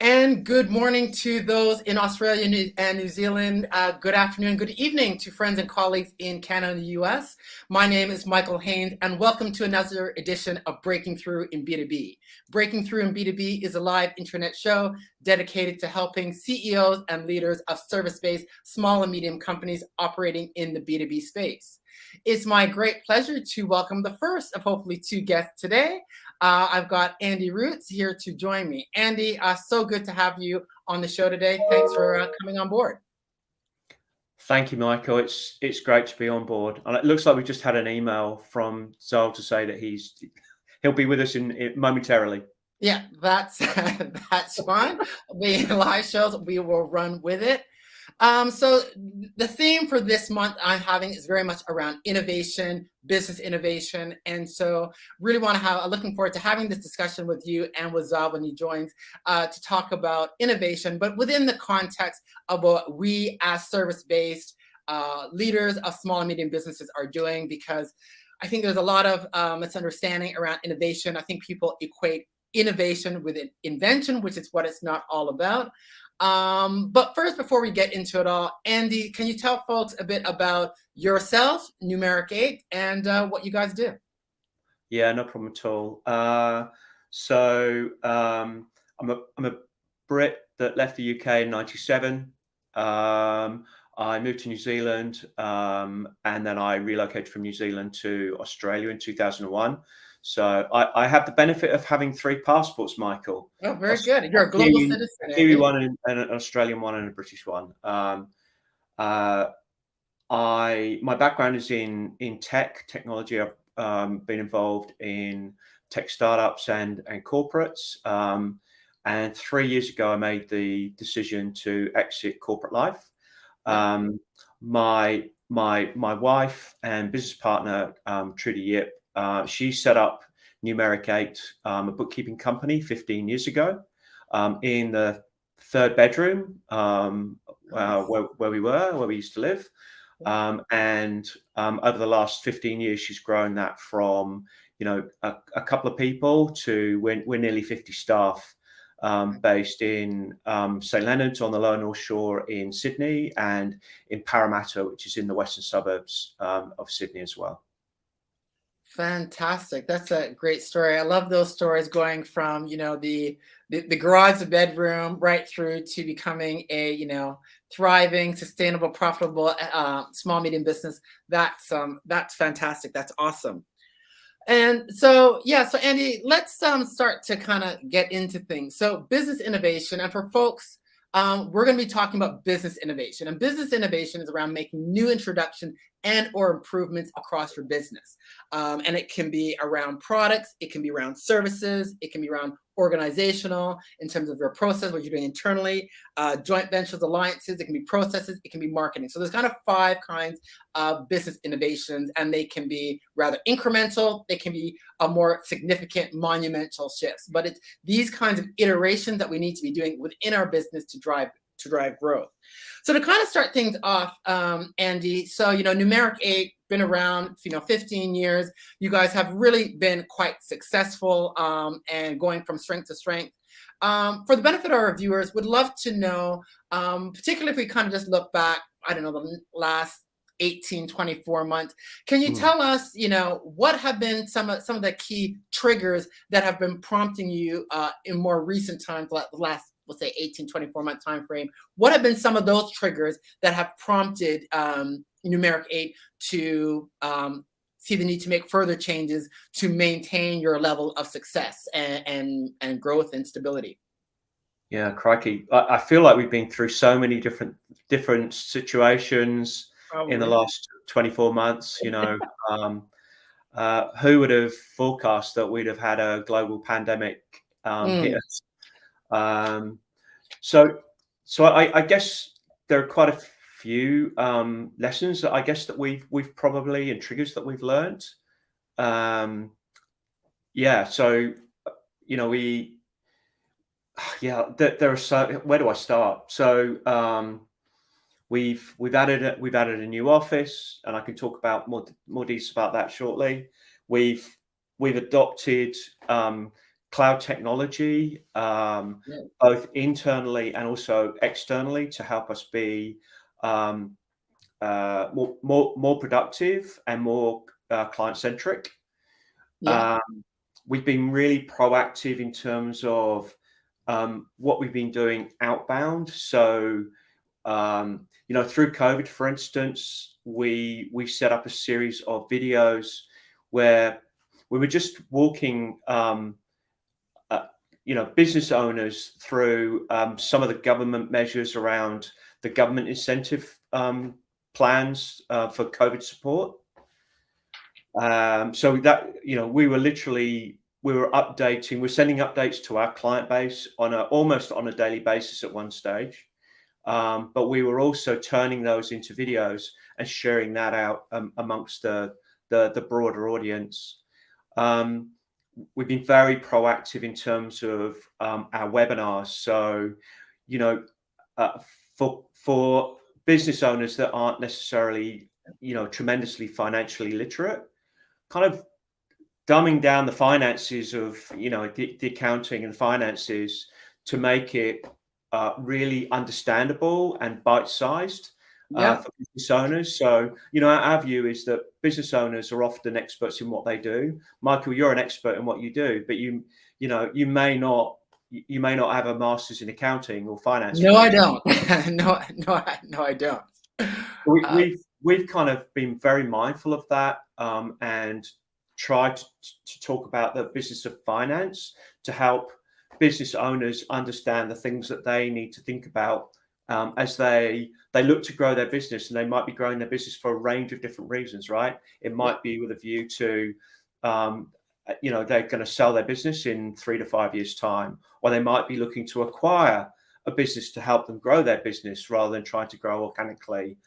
And good morning to those in Australia and New Zealand. Good afternoon, good evening to friends and colleagues in Canada and the US. My name is Michael Haynes, and welcome to another edition of Breaking Through in B2B. Breaking Through in B2B is a live internet show dedicated to helping CEOs and leaders of service-based small and medium companies operating in the B2B space. It's my great pleasure to welcome the first of hopefully two guests today. I've got Andy Roots here to join me. Andy, so good to have you on the show today. Thanks for coming on board. Thank you, Michael. It's great to be on board. And it looks like we just had an email from Zal to say that he'll be with us in momentarily. Yeah, that's that's fine. Being live shows, we will run with it. So the theme for this month I'm having is very much around innovation, business innovation. And so really want to looking forward to having this discussion with you and with Zal when he joins to talk about innovation, but within the context of what we as service-based leaders of small and medium businesses are doing, because I think there's a lot of misunderstanding around innovation. I think people equate innovation with invention, which is what it's not all about. But first, before we get into it all, Andy, can you tell folks a bit about yourself, Numeric 8, and what you guys do? Yeah, no problem at all. I'm a Brit that left the UK in '97. I moved to New Zealand, and then I relocated from New Zealand to Australia in 2001. So I have the benefit of having three passports, Michael. Oh, very good. You're a global citizen, A Kiwi Andy. one, and an Australian one, and a British one. My background is in technology. I've been involved in tech startups and corporates. And 3 years ago, I made the decision to exit corporate life. My wife and business partner, Trudy Yip, she set up Numeric 8, a bookkeeping company 15 years ago, in the third bedroom where we used to live. And over the last 15 years, she's grown that from a couple of people to we're nearly 50 staff, based in St Leonard's on the Lower North Shore in Sydney, and in Parramatta, which is in the western suburbs of Sydney as well. Fantastic. That's a great story. I love those stories, going from, the garage, the bedroom, right through to becoming a, thriving, sustainable, profitable, small, medium business. That's fantastic. That's awesome. And so, yeah, so Andy, let's start to kind of get into things. So business innovation, and for folks, we're going to be talking about business innovation. And business innovation is around making new introductions and or improvements across your business. And it can be around products, it can be around services, it can be around organizational in terms of your process, what you're doing internally, joint ventures, alliances, it can be processes, it can be marketing. So there's kind of 5 kinds of business innovations, and they can be rather incremental, they can be a more significant monumental shifts. But it's these kinds of iterations that we need to be doing within our business to drive growth. So to kind of start things off, Andy, so Numeric 8 been around 15 years. You guys have really been quite successful, and going from strength to strength. For the benefit of our viewers, would love to know, particularly if we kind of just look back, I don't know, the last 18, 24 months. Can you tell us, what have been some of the key triggers that have been prompting you in more recent times, last, let's say 18, 24-month time frame? What have been some of those triggers that have prompted Numeric 8 to see the need to make further changes to maintain your level of success and growth and stability? Yeah, crikey. I feel like we've been through so many different situations. Probably. In the last 24 months. Who would have forecast that we'd have had a global pandemic hit us? So I guess there are quite a few lessons that I guess that we've probably, and triggers that we've learned. There are so. Where do I start? So we've added a new office, and I can talk about more details about that shortly. We've adopted cloud technology, Yeah. both internally and also externally, to help us be more productive and more client centric. Yeah. We've been really proactive in terms of what we've been doing outbound. So, through COVID, for instance, we set up a series of videos where we were just walking, business owners through some of the government measures around the government incentive plans for COVID support. So that, we're sending updates to our client base almost on a daily basis at one stage. But we were also turning those into videos and sharing that out amongst the broader audience. We've been very proactive in terms of our webinars. So, for business owners that aren't necessarily, tremendously financially literate, kind of dumbing down the finances of, the accounting and finances to make it really understandable and bite-sized Yeah. for business owners. So, our view is that business owners are often experts in what they do. Michael, you're an expert in what you do, but you may not have a master's in accounting or finance. No, I don't. No, I don't. We've kind of been very mindful of that, and tried to talk about the business of finance to help business owners understand the things that they need to think about as they look to grow their business. And they might be growing their business for a range of different reasons, right? It might be with a view to, they're going to sell their business in 3 to 5 years' time, or they might be looking to acquire a business to help them grow their business rather than trying to grow organically.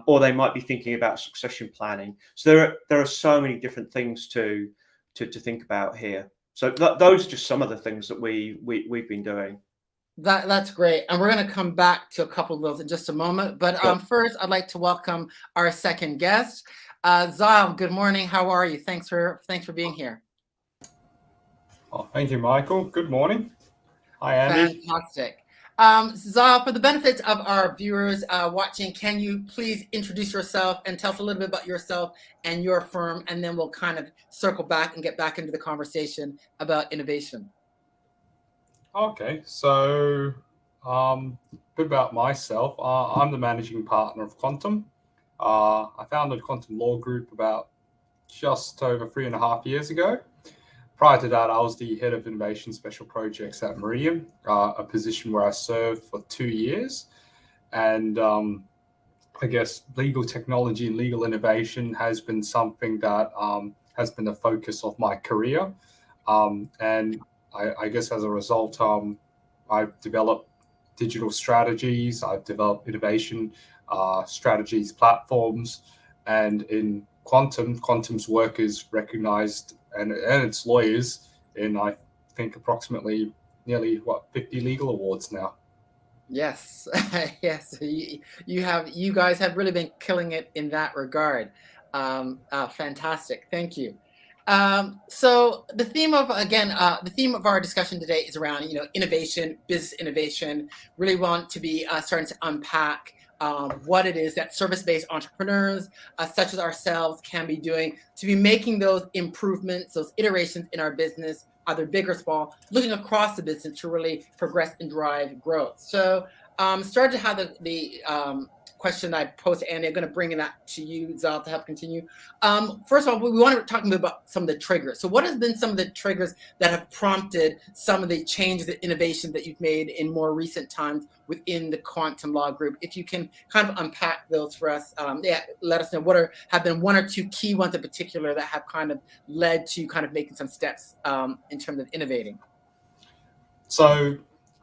Or they might be thinking about succession planning. So there are so many different things to think about here. So those are just some of the things that we've been doing. That's great, and we're going to come back to a couple of those in just a moment. But Sure. first, I'd like to welcome our second guest, Zal. Good morning. How are you? Thanks for being here. Oh, thank you, Michael. Good morning. Hi, Andy. Fantastic. Zal, for the benefit of our viewers watching, can you please introduce yourself and tell us a little bit about yourself and your firm, and then we'll kind of circle back and get back into the conversation about innovation. Okay, so a bit about myself. I'm the managing partner of Quantum. I founded Quantum Law Group about just over 3.5 years ago. Prior to that, I was the head of innovation special projects at Meridian, a position where I served for 2 years. And I guess legal technology and legal innovation has been something that has been the focus of my career. And I guess as a result, I've developed digital strategies, I've developed innovation strategies, platforms, and in Quantum's work is recognized, and its lawyers in, I think, approximately nearly 50 legal awards now. Yes, yes, you guys have really been killing it in that regard. Fantastic, thank you. So the theme of our discussion today is around innovation, business innovation. Really want to be starting to unpack what it is that service-based entrepreneurs such as ourselves can be doing to be making those improvements, those iterations in our business, either big or small, looking across the business to really progress and drive growth. So started to have the question I posed to Andy. I'm going to bring that to you, Zal, to help continue. First of all, we want to talk about some of the triggers. So what has been some of the triggers that have prompted some of the changes and innovations that you've made in more recent times within the Quantum Law Group? If you can kind of unpack those for us, let us know what have been one or two key ones in particular that have kind of led to kind of making some steps in terms of innovating. So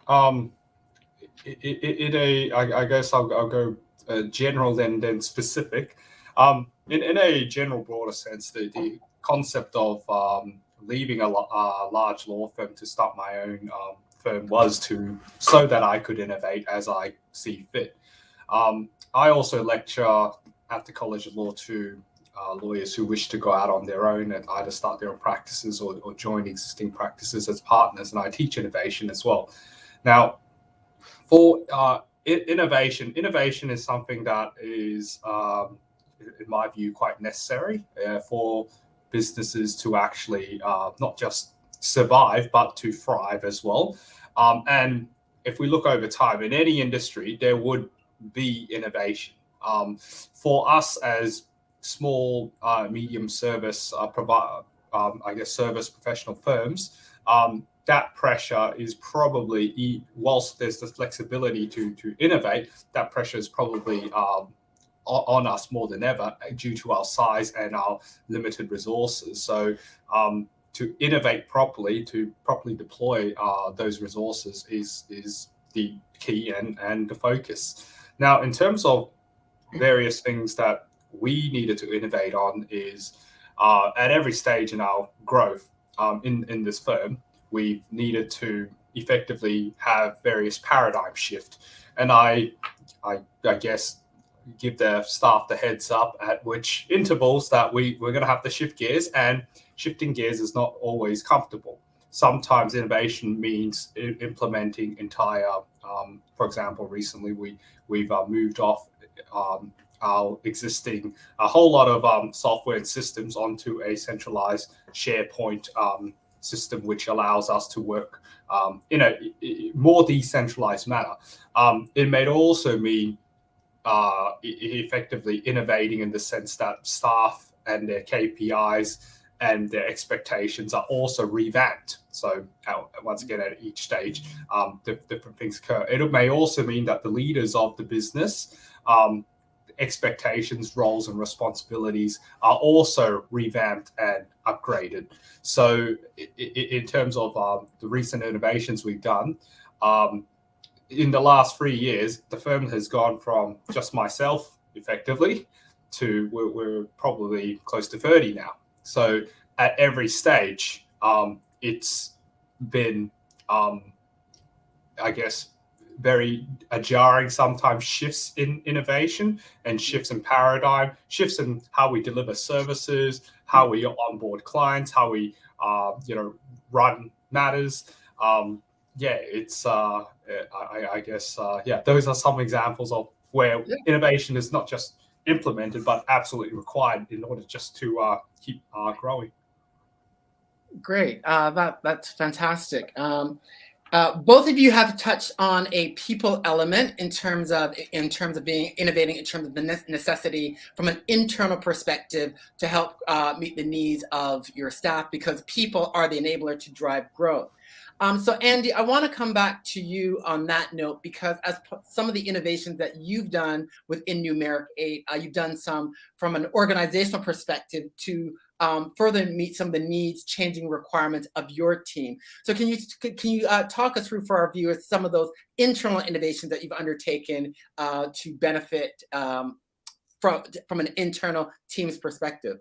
I guess I'll go general then specific. In a general broader sense, the concept of leaving a large law firm to start my own firm was so that I could innovate as I see fit. I also lecture at the College of Law to lawyers who wish to go out on their own and either start their own practices or join existing practices as partners. And I teach innovation as well. Now, for innovation is something that is, in my view, quite necessary for businesses to actually not just survive, but to thrive as well. And if we look over time in any industry, there would be innovation. For us as small, medium service service professional firms, that pressure is probably, whilst there's the flexibility to innovate, that pressure is probably on us more than ever due to our size and our limited resources. So to innovate properly, to properly deploy those resources is the key and the focus. Now, in terms of various things that we needed to innovate on is at every stage in our growth in this firm, we needed to effectively have various paradigm shift. And I guess give the staff the heads up at which intervals that we're going to have to shift gears, and shifting gears is not always comfortable. Sometimes innovation means implementing entire, for example, recently we've moved off our existing a whole lot of software and systems onto a centralized SharePoint system, which allows us to work in a more decentralized manner. It may also mean effectively innovating in the sense that staff and their KPIs and their expectations are also revamped. So once again, at each stage, different things occur. It may also mean that the leaders of the business, expectations, roles, and responsibilities are also revamped and upgraded. So in terms of the recent innovations we've done, in the last 3 years, the firm has gone from just myself effectively to we're probably close to 30 now. So at every stage, it's been, I guess, very jarring sometimes shifts in innovation and shifts in paradigm, shifts in how we deliver services, how we onboard clients, how we run matters. It's I guess those are some examples of where innovation is not just implemented but absolutely required in order just to keep growing. Great, that's fantastic. Both of you have touched on a people element in terms of being innovating, in terms of the necessity from an internal perspective to help meet the needs of your staff, because people are the enabler to drive growth. So Andy, I want to come back to you on that note, because as some of the innovations that you've done within Numeric 8, you've done some from an organizational perspective to further meet some of the needs, changing requirements of your team. So can you talk us through for our viewers some of those internal innovations that you've undertaken to benefit from an internal team's perspective?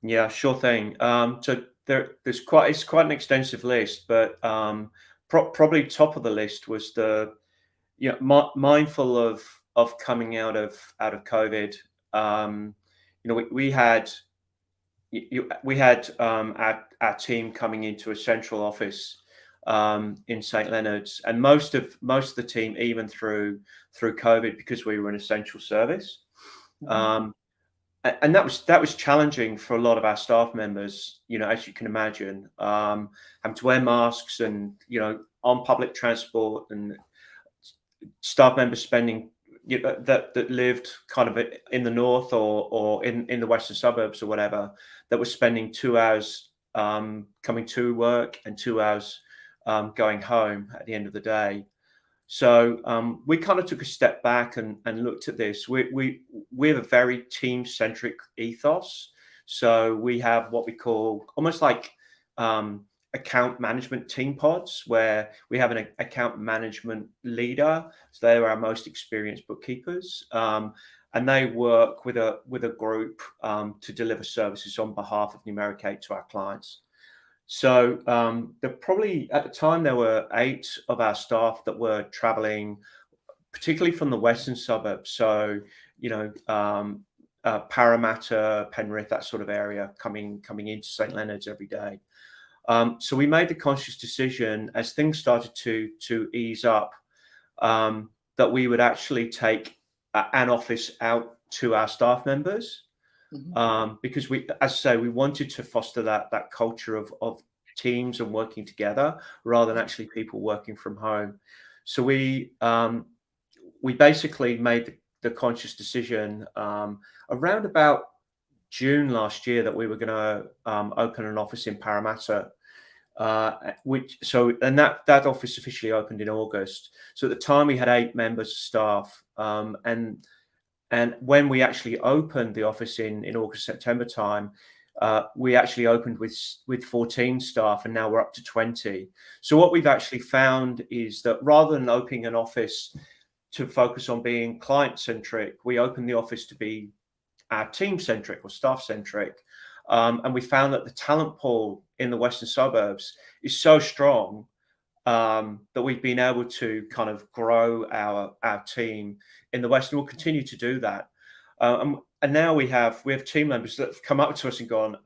Yeah, sure thing. So it's quite an extensive list, but probably top of the list was mindful of coming out of COVID. We had our team coming into a central office in St. Leonard's, and most of the team, even through COVID, because we were an essential service. And that was challenging for a lot of our staff members, as you can imagine, having to wear masks and, on public transport, and staff members spending, that lived kind of in the north or in the western suburbs or whatever, that was spending 2 hours coming to work and 2 hours going home at the end of the day. So we kind of took a step back and looked at this. We have a very team-centric ethos. So we have what we call almost like account management team pods, where we have an account management leader. So they're our most experienced bookkeepers, and they work with a group to deliver services on behalf of Numeric 8 to our clients. So probably at the time there were 8 of our staff that were traveling, particularly from the western suburbs. So Parramatta, Penrith, that sort of area, coming into St Leonard's every day. So we made the conscious decision as things started to ease up, that we would actually take an office out to our staff members, because we, as I say, we wanted to foster that culture of teams and working together rather than actually people working from home. So we basically made the conscious decision around about June last year that we were going to open an office in Parramatta. And that office officially opened in August. So at the time we had 8 members of staff, and when we actually opened the office in August, September time, we actually opened with 14 staff, and now we're up to 20. So what we've actually found is that rather than opening an office to focus on being client centric, we opened the office to be our team centric or staff centric. And we found that the talent pool in the Western suburbs is so strong that we've been able to kind of grow our team in the West, and we'll continue to do that. And now we have team members that have come up to us and gone,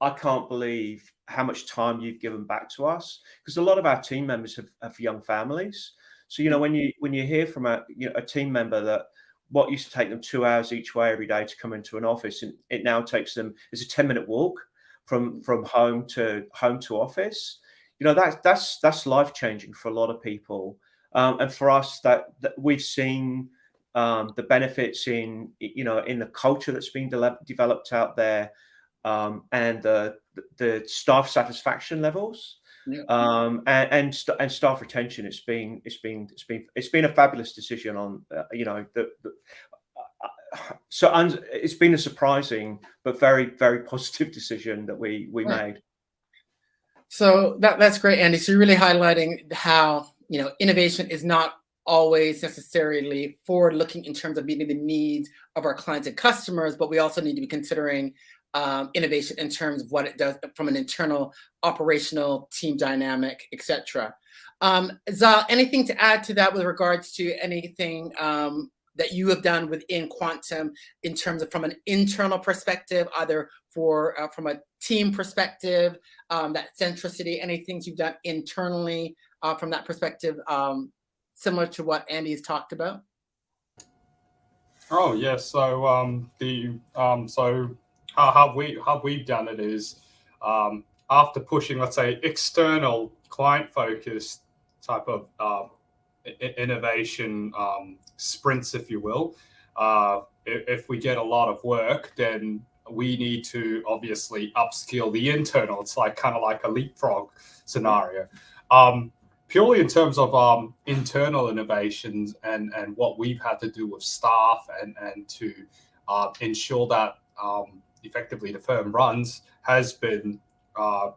I can't believe how much time you've given back to us, because a lot of our team members have young families. So when you hear from a team member that what used to take them 2 hours each way every day to come into an office, and it now takes them, it's a 10-minute walk from home to office. That's life changing for a lot of people, and for us that we've seen the benefits in the culture that's been developed out there, and the staff satisfaction levels. And staff retention. It's been a fabulous decision on so it's been a surprising but very, very positive decision that we made. So that's great, Andy. So you're really highlighting how innovation is not always necessarily forward looking in terms of meeting the needs of our clients and customers, but we also need to be considering innovation in terms of what it does from an internal operational team dynamic, etc. Zal, anything to add to that with regards to anything that you have done within Quantum in terms of from an internal perspective, either from a team perspective, that centricity, any things you've done internally from that perspective, similar to what Andy's talked about? Oh yes. So how we've done it is, after pushing, let's say, external client focused type of innovation sprints, if you will, if we get a lot of work, then we need to obviously upskill the internal. It's kind of like a leapfrog scenario. Purely in terms of internal innovations and what we've had to do with staff and to ensure that effectively the firm runs, has been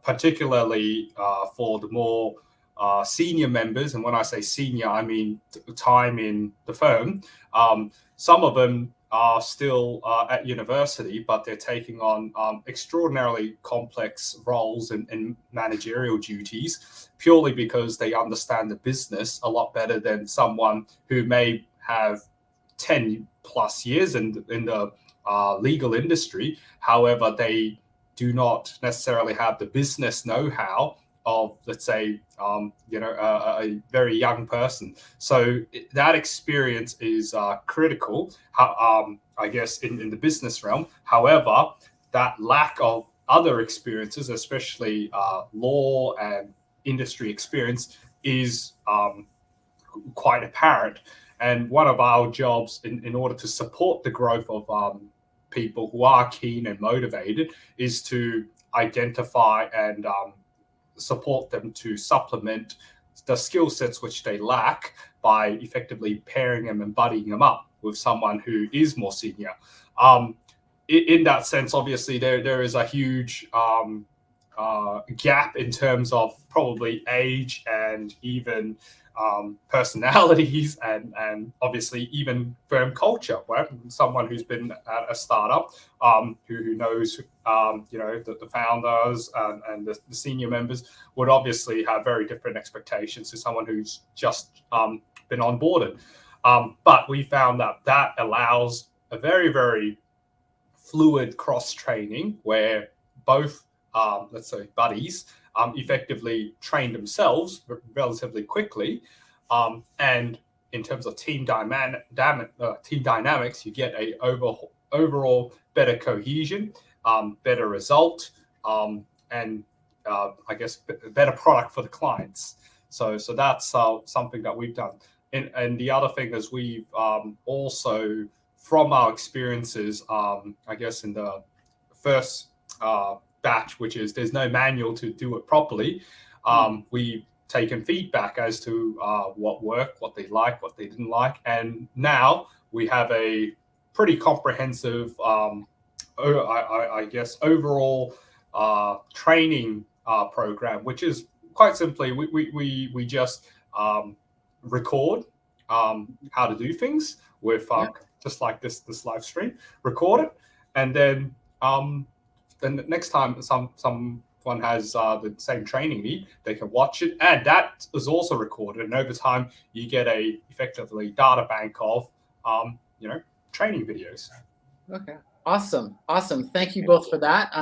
particularly for the more senior members. And when I say senior, I mean time in the firm. Some of them are still at university, but they're taking on extraordinarily complex roles and managerial duties, purely because they understand the business a lot better than someone who may have 10 plus years in the legal industry. However, they do not necessarily have the business know-how of, let's say, a very young person. So that experience is critical, I guess, in the business realm. However, that lack of other experiences, especially law and industry experience, is quite apparent. And one of our jobs in order to support the growth of people who are keen and motivated is to identify and support them to supplement the skill sets which they lack by effectively pairing them and buddying them up with someone who is more senior. In that sense, obviously, there is a huge gap in terms of probably age and even personalities and obviously even firm culture, right? Someone who's been at a startup, who knows the founders and the senior members would obviously have very different expectations to someone who's just been onboarded. But we found that allows a very, very fluid cross training where both, let's say, buddies effectively train themselves relatively quickly. And in terms of team dynamics, you get a overall better cohesion, better result, and I guess better product for the clients. So that's something that we've done. And the other thing is we've also, from our experiences, I guess in the first batch, which is there's no manual to do it properly, we've taken feedback as to what worked, what they liked, what they didn't like. And now we have a pretty comprehensive, I guess, overall training program, which is quite simply, we just record how to do things with just like this live stream, record it, and then the next time someone has the same training need, they can watch it, and that is also recorded. And over time, you get a effectively data bank of training videos. Okay. Awesome. Thank you both for that.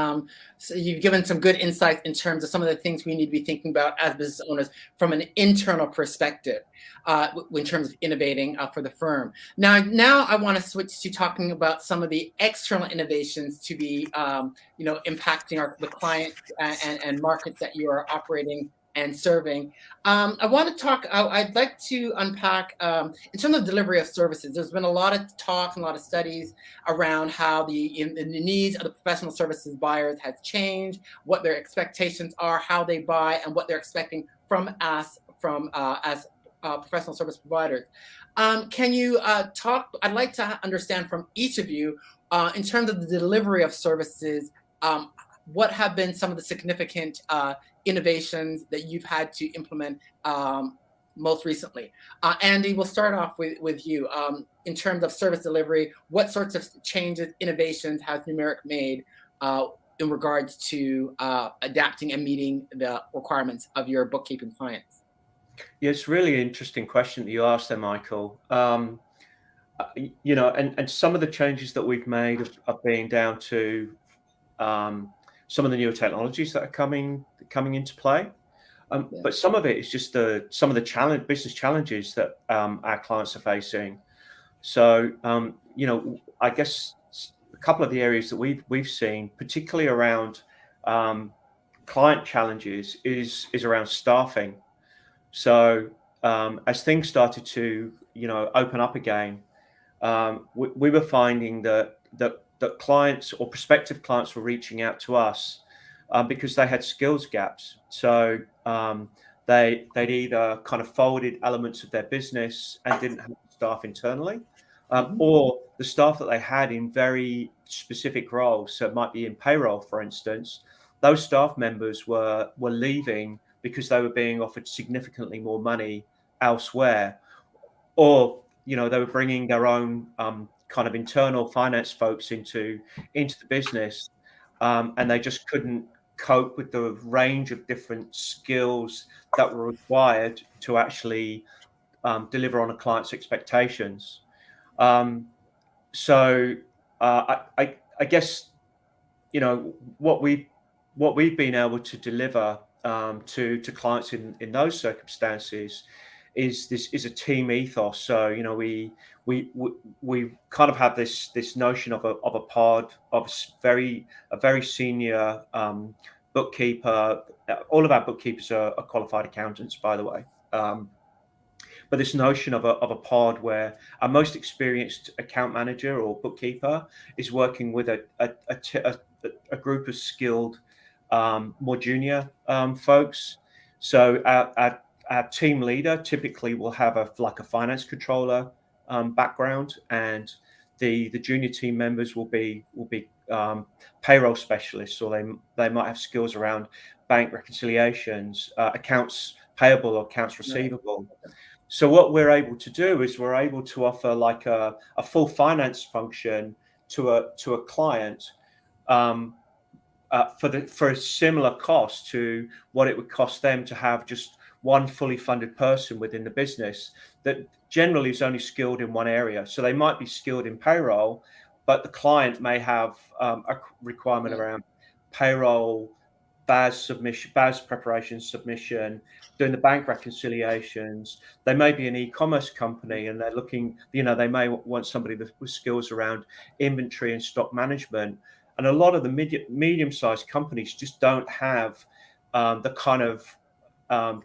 So you've given some good insights in terms of some of the things we need to be thinking about as business owners from an internal perspective, in terms of innovating for the firm. Now I want to switch to talking about some of the external innovations to be, impacting the clients and markets that you are operating and serving. I want to talk, I'd like to unpack, in terms of delivery of services, there's been a lot of talk and a lot of studies around how the needs of the professional services buyers has changed, what their expectations are, how they buy, and what they're expecting from us as professional service providers. Can you talk, I'd like to understand from each of you, in terms of the delivery of services, what have been some of the significant innovations that you've had to implement most recently? Andy, we'll start off with you. In terms of service delivery, what sorts of changes, innovations has Numeric made in regards to adapting and meeting the requirements of your bookkeeping clients? Yeah, it's a really interesting question that you asked there, Michael. And some of the changes that we've made have been down to some of the newer technologies that are coming into play. But some of it is just some of the business challenges that our clients are facing. So, I guess a couple of the areas that we've seen, particularly around client challenges, is around staffing. So, as things started to open up again, we were finding that clients or prospective clients were reaching out to us because they had skills gaps. So they'd either kind of folded elements of their business and didn't have staff internally, or the staff that they had in very specific roles. So it might be in payroll, for instance. Those staff members were leaving because they were being offered significantly more money elsewhere, or they were bringing their own kind of internal finance folks into the business, and they just couldn't cope with the range of different skills that were required to actually deliver on a client's expectations. So I guess what we've been able to deliver to clients in those circumstances is a team ethos. So we kind of have this notion of a pod of a very senior bookkeeper. All of our bookkeepers are qualified accountants, by the way. But this notion of a pod where our most experienced account manager or bookkeeper is working with a group of skilled, more junior folks. So our team leader typically will have a finance controller background, and the junior team members will be payroll specialists, or they might have skills around bank reconciliations, accounts payable or accounts receivable. Right. So what we're able to do is we're able to offer like a full finance function to a client for a similar cost to what it would cost them to have just one fully funded person within the business that generally is only skilled in one area. So they might be skilled in payroll, but the client may have a requirement around payroll, BAS preparation, submission, doing the bank reconciliations. They may be an e-commerce company and they're looking, they may want somebody with skills around inventory and stock management. And a lot of the medium-sized companies just don't have the kind of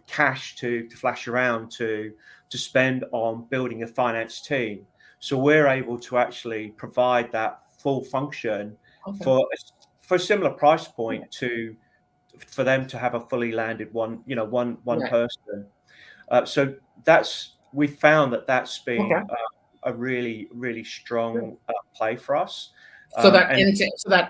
cash to flash around to spend on building a finance team. So we're able to actually provide that full function for a similar price point for them to have a fully landed one person. So we found that's been a really, really strong play for us. So that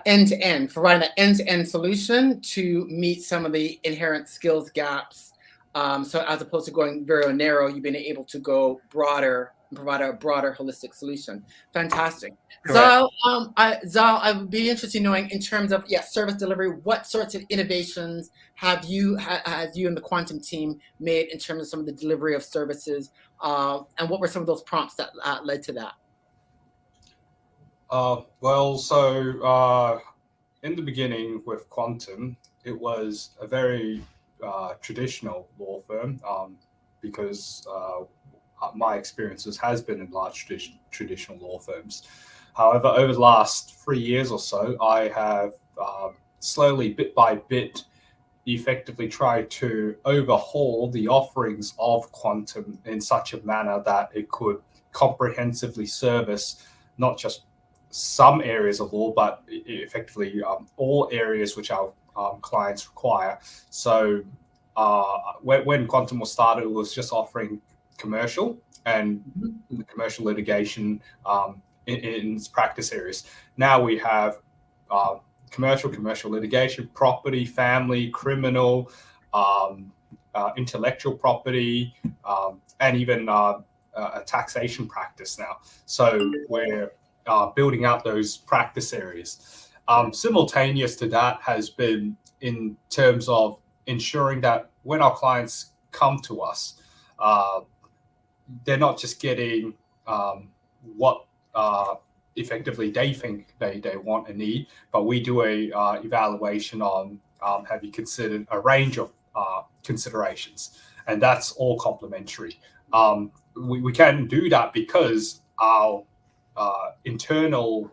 end to end, providing that end to end solution to meet some of the inherent skills gaps. So as opposed to going very narrow, you've been able to go broader and provide a broader holistic solution. Fantastic. Zal, I would be interested in knowing, in terms of service delivery, what sorts of innovations have you and the Quantum team made in terms of some of the delivery of services, and what were some of those prompts that led to that? In the beginning with Quantum, it was a very traditional law firm, because my experiences has been in large traditional law firms. However, over the last 3 years or so, I have slowly, bit by bit, effectively tried to overhaul the offerings of Quantum in such a manner that it could comprehensively service not just some areas of law, but effectively all areas which our clients require. So when Quantum was started, it was just offering commercial and the commercial litigation in its practice areas. Now we have commercial litigation, property, family, criminal, intellectual property, and even a taxation practice now. So we're building out those practice areas. Simultaneous to that has been in terms of ensuring that when our clients come to us, they're not just getting what effectively they think they want and need, but we do a evaluation on have you considered a range of considerations, and that's all complementary. We can do that because our internal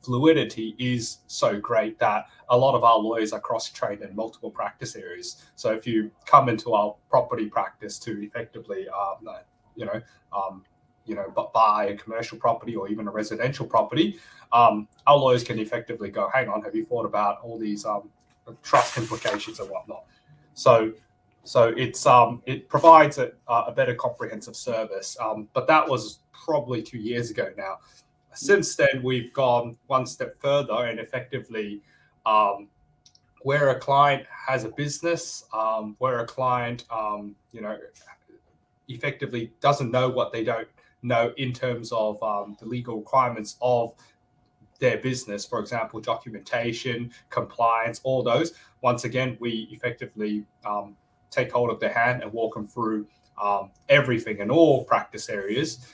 fluidity is so great that a lot of our lawyers are cross-trained in multiple practice areas. So if you come into our property practice to effectively, buy a commercial property or even a residential property, our lawyers can effectively go, hang on, have you thought about all these trust implications and whatnot? So it provides a better comprehensive service. But that was probably 2 years ago now. Since then, we've gone one step further and effectively, where a client has a business, where a client, effectively doesn't know what they don't know in terms of the legal requirements of their business, for example, documentation, compliance, all those. Once again, we effectively take hold of their hand and walk them through everything in all practice areas,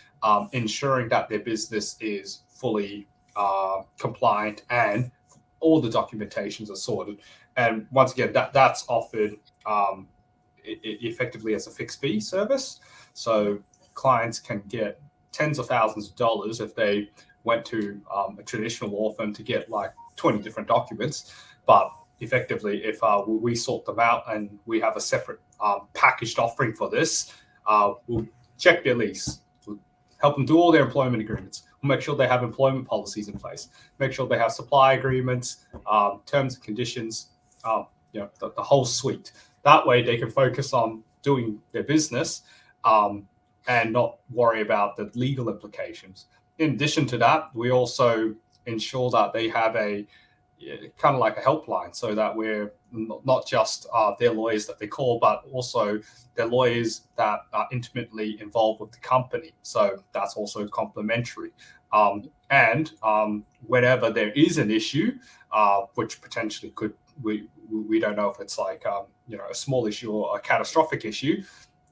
ensuring that their business is fully compliant and all the documentations are sorted. And once again, that's offered effectively as a fixed fee service. So clients can get tens of thousands of dollars if they went to a traditional law firm to get like 20 different documents. But effectively, if we sort them out and we have a separate packaged offering for this, we'll check their lease, we'll help them do all their employment agreements, we'll make sure they have employment policies in place, make sure they have supply agreements, terms and conditions, the whole suite. That way they can focus on doing their business and not worry about the legal implications. In addition to that, we also ensure that they have a kind of like a helpline, so that we're not just their lawyers that they call, but also their lawyers that are intimately involved with the company. So that's also complementary. And whenever there is an issue, which potentially could, we don't know if it's like a small issue or a catastrophic issue,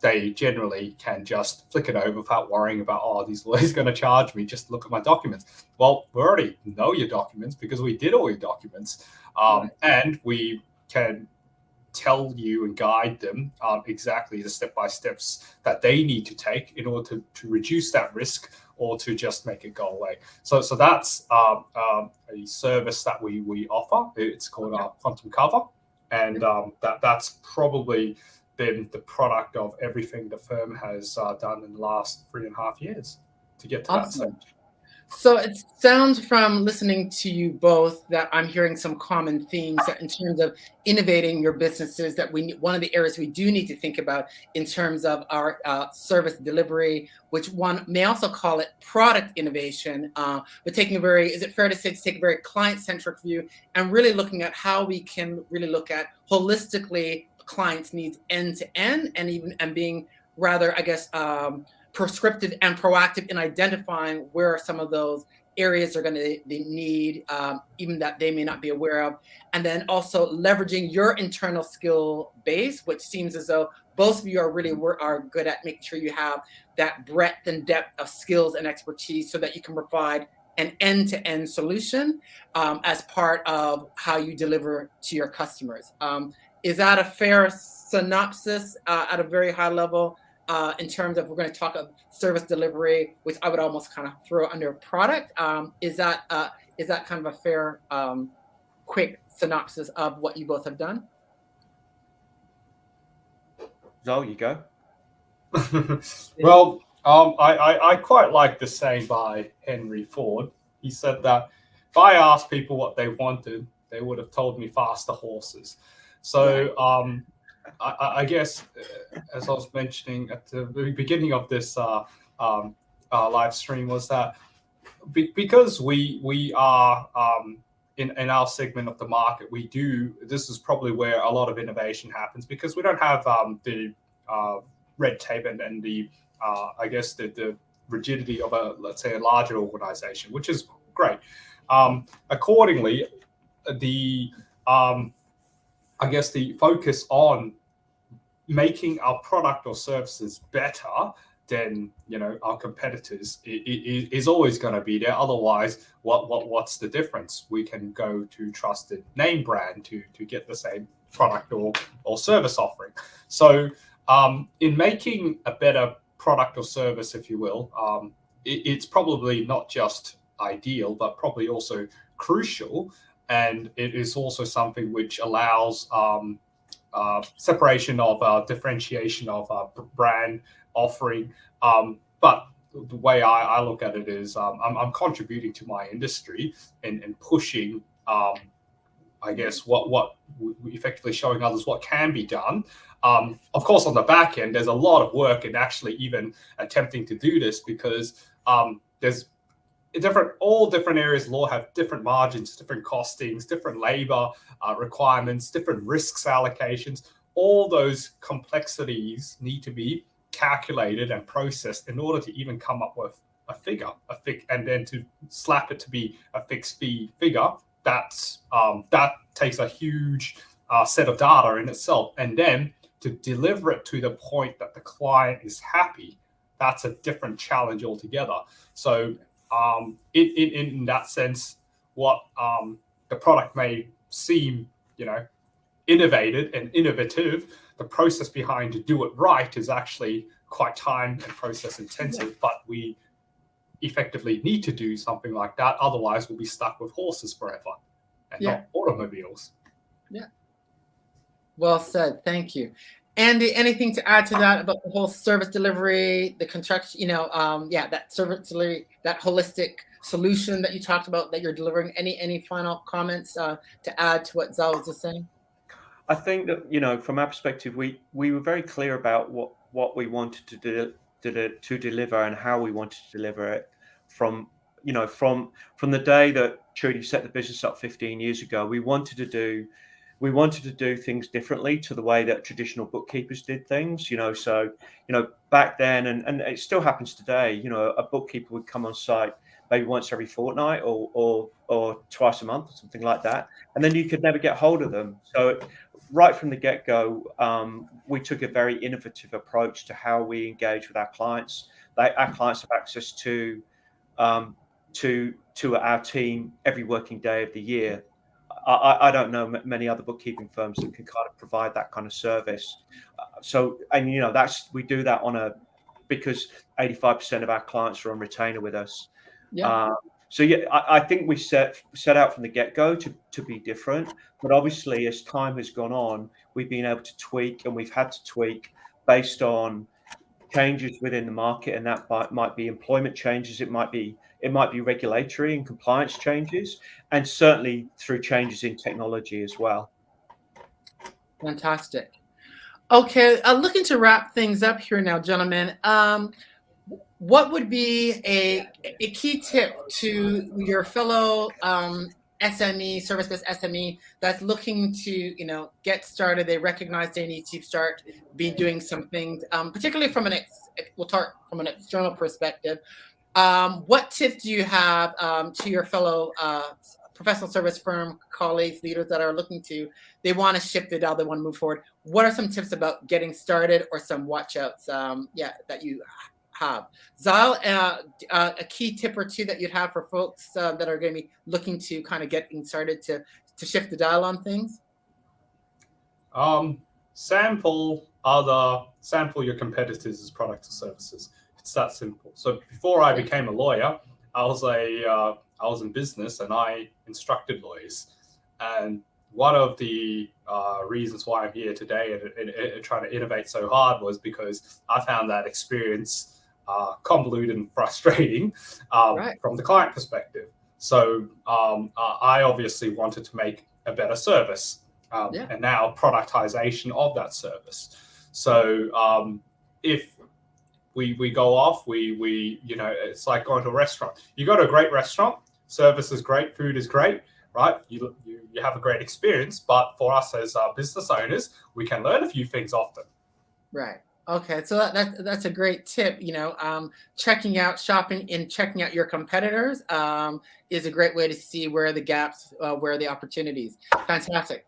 they generally can just flick it over without worrying about, oh, these lawyers going to charge me, just look at my documents. Well, we already know your documents because we did all your documents. And we can tell you and guide them exactly the step-by-steps that they need to take in order to reduce that risk or to just make it go away. So that's a service that we offer. It's called Quantum Cover. And that's probably been the product of everything the firm has done in the last 3.5 years to get to that stage. So it sounds from listening to you both that I'm hearing some common themes that in terms of innovating your businesses, that one of the areas we do need to think about in terms of our service delivery, which one may also call it product innovation, but taking is it fair to say, to take a very client-centric view and really looking at how we can really look at holistically clients' needs end to end, and being rather, I guess, prescriptive and proactive in identifying where some of those areas are going to need, even that they may not be aware of. And then also leveraging your internal skill base, which seems as though both of you are good at making sure you have that breadth and depth of skills and expertise so that you can provide an end-to-end solution as part of how you deliver to your customers. Is that a fair synopsis at a very high level? In terms of, we're going to talk of service delivery, which I would almost kind of throw under product. Is that kind of a fair, quick synopsis of what you both have done? Zol, you go. Well, I quite like the saying by Henry Ford. He said that if I asked people what they wanted, they would have told me faster horses. So I guess, as I was mentioning at the beginning of this live stream, was that because we are in our segment of the market, this is probably where a lot of innovation happens, because we don't have the red tape and the I guess the rigidity of let's say a larger organization, which is great. Accordingly, I guess the focus on making our product or services better than our competitors is always going to be there. Otherwise, what's the difference? We can go to trusted name brand to get the same product or service offering. So in making a better product or service, if you will, it's probably not just ideal, but probably also crucial. And it is also something which allows separation of differentiation of brand offering. But the way I look at it is I'm contributing to my industry and pushing, I guess, what effectively showing others what can be done. Of course, on the back end, there's a lot of work in actually even attempting to do this, because there's all different areas of law have different margins, different costings, different labor requirements, different risks allocations. All those complexities need to be calculated and processed in order to even come up with a figure, and then to slap it to be a fixed fee figure. That takes a huge set of data in itself, and then to deliver it to the point that the client is happy, that's a different challenge altogether. So in that sense, what the product may seem, innovated and innovative, the process behind to do it right is actually quite time and process intensive. But we effectively need to do something like that. Otherwise, we'll be stuck with horses forever and not automobiles. Yeah. Well said. Thank you. Andy, anything to add to that about the whole service delivery, the construction, that service delivery, that holistic solution that you talked about that you're delivering? Any final comments to add to what Zhao was just saying? I think that, from our perspective, we were very clear about what we wanted to deliver and how we wanted to deliver it from the day that Trudy set the business up 15 years ago. We wanted to do things differently to the way that traditional bookkeepers did things, so, back then, and it still happens today, a bookkeeper would come on site maybe once every fortnight or twice a month or something like that. And then you could never get hold of them. So right from the get-go, we took a very innovative approach to how we engage with our clients. Our clients have access to our team every working day of the year. I don't know many other bookkeeping firms that can kind of provide that kind of service. We do that because 85% of our clients are on retainer with us. Yeah. I think we set out from the get-go to be different, but obviously as time has gone on, we've been able to tweak, and we've had to tweak based on changes within the market, and that might be employment changes, it might be regulatory and compliance changes, and certainly through changes in technology as well. Fantastic. Okay, looking to wrap things up here now, gentlemen. What would be a key tip to your fellow SME, service-based SME that's looking to get started? They recognize they need to start doing some things, particularly from we'll talk from an external perspective. What tips do you have to your fellow professional service firm colleagues, leaders that are they want to shift the dial, they want to move forward? What are some tips about getting started, or some watch outs that you have? Zal, a key tip or two that you'd have for folks that are going to be looking to kind of getting started to shift the dial on things? Sample your competitors' products or services. It's that simple. So before I became a lawyer, I was in business, and I instructed lawyers. And one of the reasons why I'm here today and trying to innovate so hard was because I found that experience convoluted and frustrating from the client perspective. So I obviously wanted to make a better service, and now productization of that service. So if we go off, it's like going to a restaurant. You go to a great restaurant, service is great, food is great, right? You have a great experience, but for us as business owners, we can learn a few things off them. Right. Okay, so that's a great tip. Checking out shopping and checking out your competitors is a great way to see where the gaps, where the opportunities. Fantastic.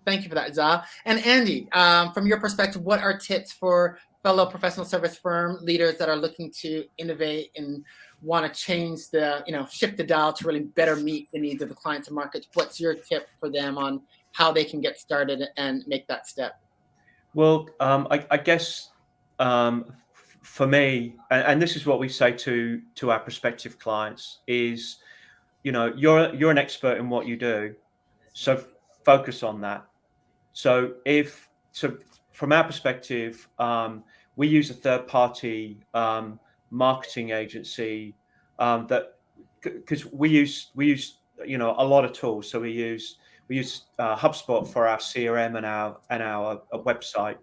Thank you for that, Za. And Andy, from your perspective, what are tips for fellow professional service firm leaders that are looking to innovate and want to change shift the dial to really better meet the needs of the clients and markets? What's your tip for them on how they can get started and make that step? Well, I guess for me, and this is what we say to our prospective clients, is you're an expert in what you do, so focus on that. So from our perspective, we use a third-party marketing agency because we use a lot of tools. So we use HubSpot for our CRM and our website.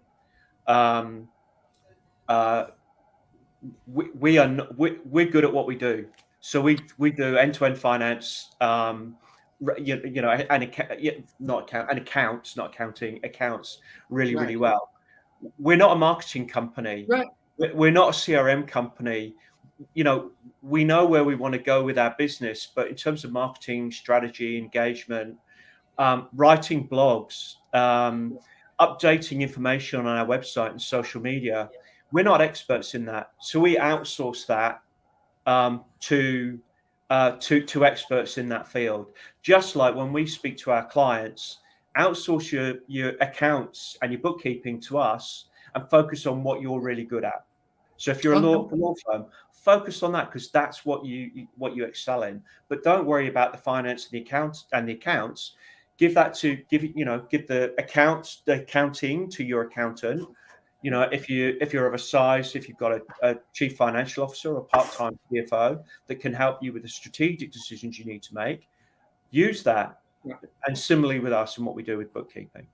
We're good at what we do. So we do end-to-end finance. Accounts really well. We're not a marketing company. Right. We're not a CRM company. We know where we want to go with our business, but in terms of marketing strategy, engagement, writing blogs, updating information on our website and social media, we're not experts in that. So we outsource that to experts in that field. Just like when we speak to our clients, outsource your accounts and your bookkeeping to us and focus on what you're really good at. So if you're a law firm, focus on that because that's what you excel in. But don't worry about the finance and the accounts. Give the accounting to your accountant. If you're of a size, if you've got a chief financial officer or part-time CFO that can help you with the strategic decisions you need to make, use that. And similarly with us and what we do with bookkeeping.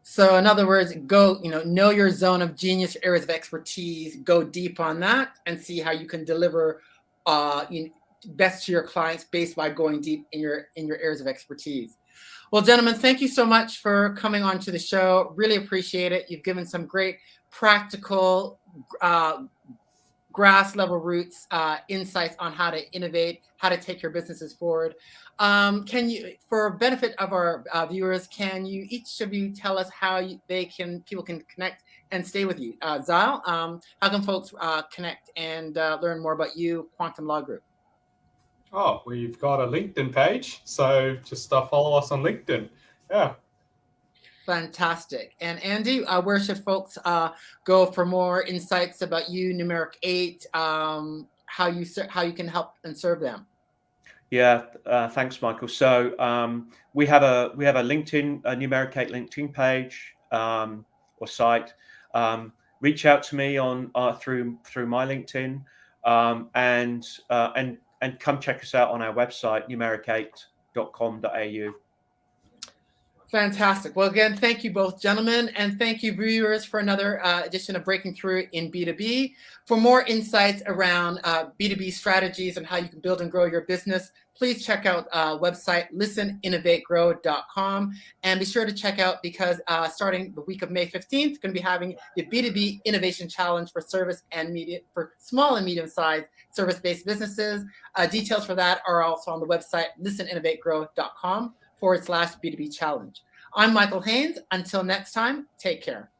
So in other words, go, know your zone of genius, your areas of expertise, go deep on that and see how you can deliver best to your clients based by going deep in your areas of expertise. Well, gentlemen, thank you so much for coming on to the show. Really appreciate it. You've given some great practical, grass level roots, insights on how to innovate, how to take your businesses forward. Can you, for benefit of our viewers, can you each of you tell us how people can connect and stay with you? Zyle, how can folks connect and learn more about you, Quantum Law Group? Oh, we've got a LinkedIn page, so just follow us on LinkedIn. Yeah. Fantastic. And Andy, where should folks go for more insights about you, Numeric 8, how you can help and serve them? Yeah, thanks, Michael. So we have a LinkedIn, a Numeric 8 LinkedIn page or site. Reach out to me on through my LinkedIn, and come check us out on our website, numeric8.com.au. Fantastic. Well, again, thank you both, gentlemen, and thank you, viewers, for another edition of Breaking Through in B2B. For more insights around B2B strategies and how you can build and grow your business, please check out website listeninnovategrow.com, and be sure to check out, because starting the week of May 15th, going to be having the B2B Innovation Challenge for service and media, for small and medium-sized service-based businesses. Details for that are also on the website listeninnovategrow.com/B2B challenge. I'm Michael Haynes. Until next time, take care.